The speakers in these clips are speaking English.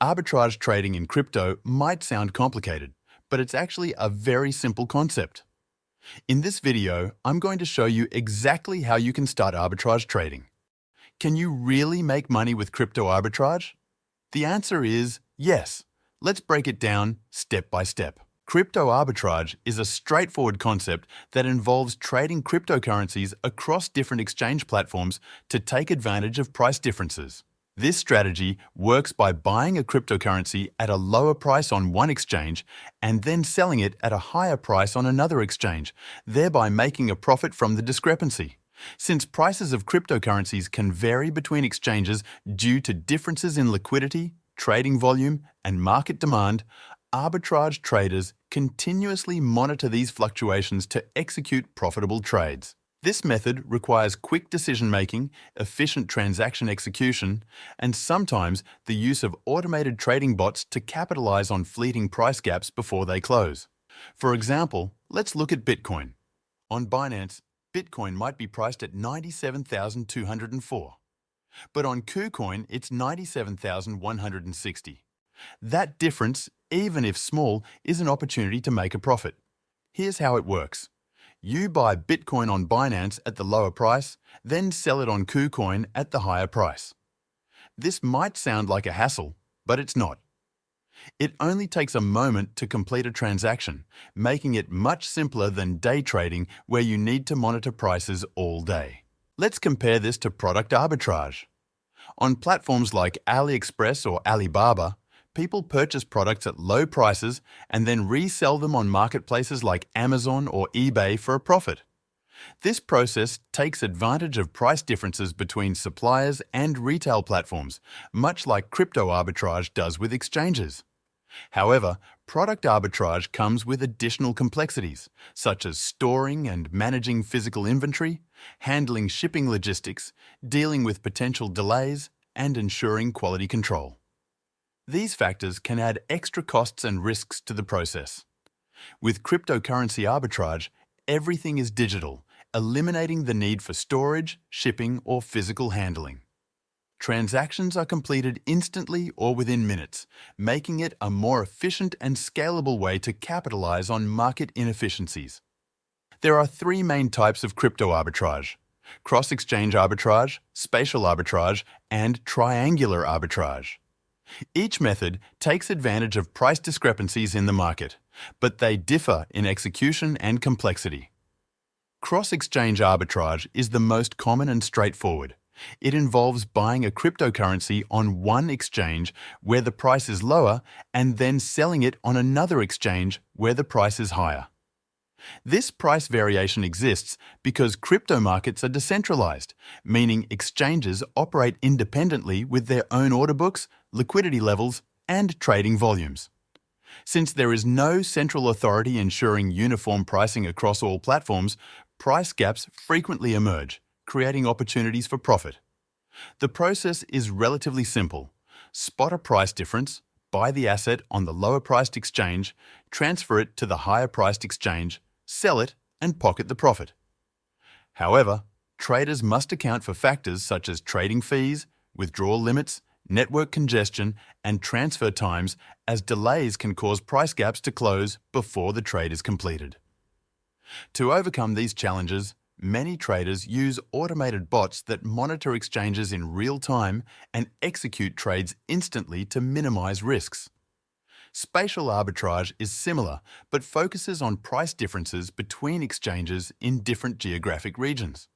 Arbitrage trading in crypto might sound complicated, but it's actually a very simple concept. In this video, I'm going to show you exactly how you can start arbitrage trading. Can you really make money with crypto arbitrage? The answer is yes. Let's break it down step by step. Crypto arbitrage is a straightforward concept that involves trading cryptocurrencies across different exchange platforms to take advantage of price differences. This strategy works by buying a cryptocurrency at a lower price on one exchange and then selling it at a higher price on another exchange, thereby making a profit from the discrepancy. Since prices of cryptocurrencies can vary between exchanges due to differences in liquidity, trading volume, and market demand, arbitrage traders continuously monitor these fluctuations to execute profitable trades. This method requires quick decision-making, efficient transaction execution, and sometimes the use of automated trading bots to capitalize on fleeting price gaps before they close. For example, let's look at Bitcoin. On Binance, Bitcoin might be priced at 97,204, but on KuCoin it's 97,160. That difference, even if small, is an opportunity to make a profit. Here's how it works. You buy Bitcoin on Binance at the lower price, then sell it on KuCoin at the higher price. This might sound like a hassle, but it's not. It only takes a moment to complete a transaction, making it much simpler than day trading where you need to monitor prices all day. Let's compare this to product arbitrage. On platforms like AliExpress or Alibaba, people purchase products at low prices and then resell them on marketplaces like Amazon or eBay for a profit. This process takes advantage of price differences between suppliers and retail platforms, much like crypto arbitrage does with exchanges. However, product arbitrage comes with additional complexities, such as storing and managing physical inventory, handling shipping logistics, dealing with potential delays, and ensuring quality control. These factors can add extra costs and risks to the process. With cryptocurrency arbitrage, everything is digital, eliminating the need for storage, shipping, or physical handling. Transactions are completed instantly or within minutes, making it a more efficient and scalable way to capitalize on market inefficiencies. There are three main types of crypto arbitrage: cross-exchange arbitrage, spatial arbitrage, and triangular arbitrage. Each method takes advantage of price discrepancies in the market, but they differ in execution and complexity. Cross-exchange arbitrage is the most common and straightforward. It involves buying a cryptocurrency on one exchange where the price is lower and then selling it on another exchange where the price is higher. This price variation exists because crypto markets are decentralized, meaning exchanges operate independently with their own order books, liquidity levels, and trading volumes. Since there is no central authority ensuring uniform pricing across all platforms, price gaps frequently emerge, creating opportunities for profit. The process is relatively simple. Spot a price difference, buy the asset on the lower-priced exchange, transfer it to the higher-priced exchange, sell it, and pocket the profit. However, traders must account for factors such as trading fees, withdrawal limits, network congestion, and transfer times, as delays can cause price gaps to close before the trade is completed. To overcome these challenges, many traders use automated bots that monitor exchanges in real time and execute trades instantly to minimize risks. Spatial arbitrage is similar, but focuses on price differences between exchanges in different geographic regions.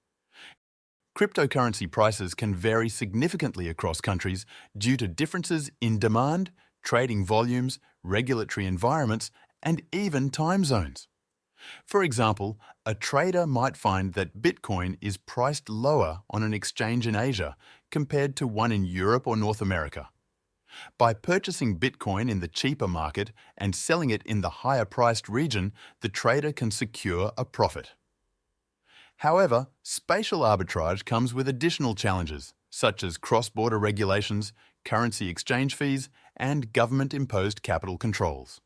Cryptocurrency prices can vary significantly across countries due to differences in demand, trading volumes, regulatory environments, and even time zones. For example, a trader might find that Bitcoin is priced lower on an exchange in Asia compared to one in Europe or North America. By purchasing Bitcoin in the cheaper market and selling it in the higher-priced region, the trader can secure a profit. However, spatial arbitrage comes with additional challenges, such as cross-border regulations, currency exchange fees, and government-imposed capital controls.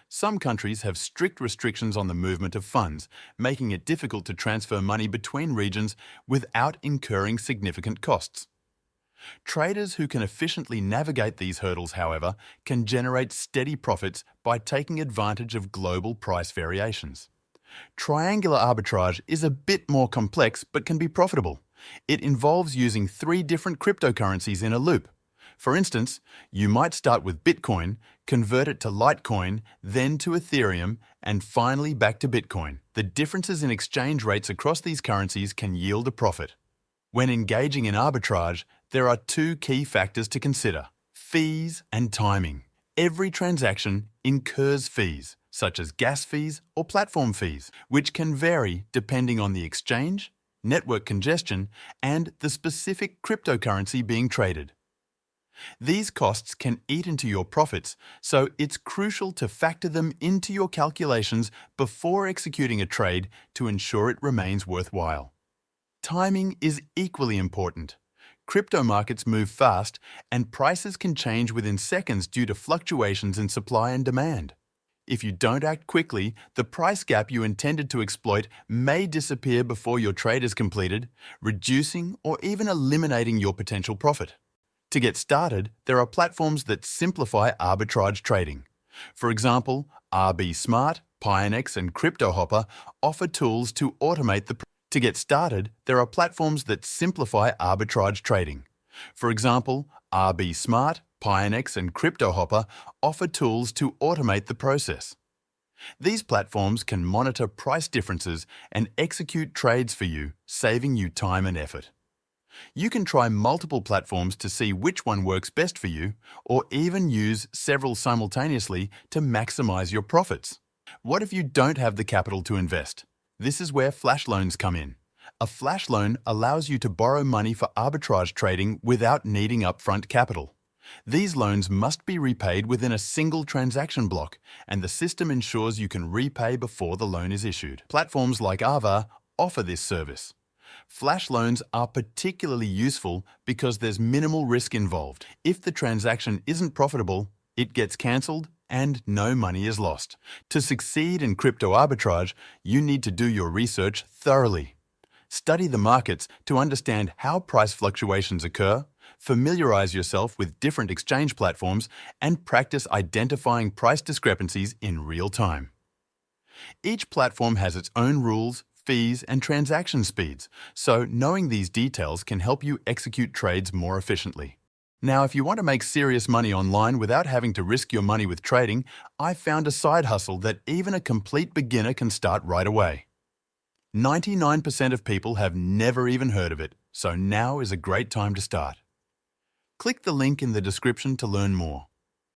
Some countries have strict restrictions on the movement of funds, making it difficult to transfer money between regions without incurring significant costs. Traders who can efficiently navigate these hurdles, however, can generate steady profits by taking advantage of global price variations. Triangular arbitrage is a bit more complex but can be profitable. It involves using 3 different cryptocurrencies in a loop. For instance, you might start with Bitcoin, convert it to Litecoin, then to Ethereum, and finally back to Bitcoin. The differences in exchange rates across these currencies can yield a profit. When engaging in arbitrage, there are 2 key factors to consider: fees and timing. Every transaction incurs fees, such as gas fees or platform fees, which can vary depending on the exchange, network congestion, and the specific cryptocurrency being traded. These costs can eat into your profits, so it's crucial to factor them into your calculations before executing a trade to ensure it remains worthwhile. Timing is equally important. Crypto markets move fast, and prices can change within seconds due to fluctuations in supply and demand. If you don't act quickly, the price gap you intended to exploit may disappear before your trade is completed, reducing or even eliminating your potential profit. To get started, there are platforms that simplify arbitrage trading. For example, RB Smart, Pionex, and CryptoHopper offer tools to automate the To get started, there are platforms that simplify arbitrage trading. For example, RB Smart, Pionex, and CryptoHopper offer tools to automate the process. These platforms can monitor price differences and execute trades for you, saving you time and effort. You can try multiple platforms to see which one works best for you, or even use several simultaneously to maximize your profits. What if you don't have the capital to invest? This is where flash loans come in. A flash loan allows you to borrow money for arbitrage trading without needing upfront capital. These loans must be repaid within a single transaction block, and the system ensures you can repay before the loan is issued. Platforms like Arva offer this service. Flash loans are particularly useful because there's minimal risk involved. If the transaction isn't profitable, it gets cancelled and no money is lost. To succeed in crypto arbitrage, you need to do your research thoroughly. Study the markets to understand how price fluctuations occur, familiarize yourself with different exchange platforms, and practice identifying price discrepancies in real time. Each platform has its own rules, fees, and transaction speeds, so knowing these details can help you execute trades more efficiently. Now, if you want to make serious money online without having to risk your money with trading, I've found a side hustle that even a complete beginner can start right away. 99% of people have never even heard of it, so now is a great time to start. Click the link in the description to learn more.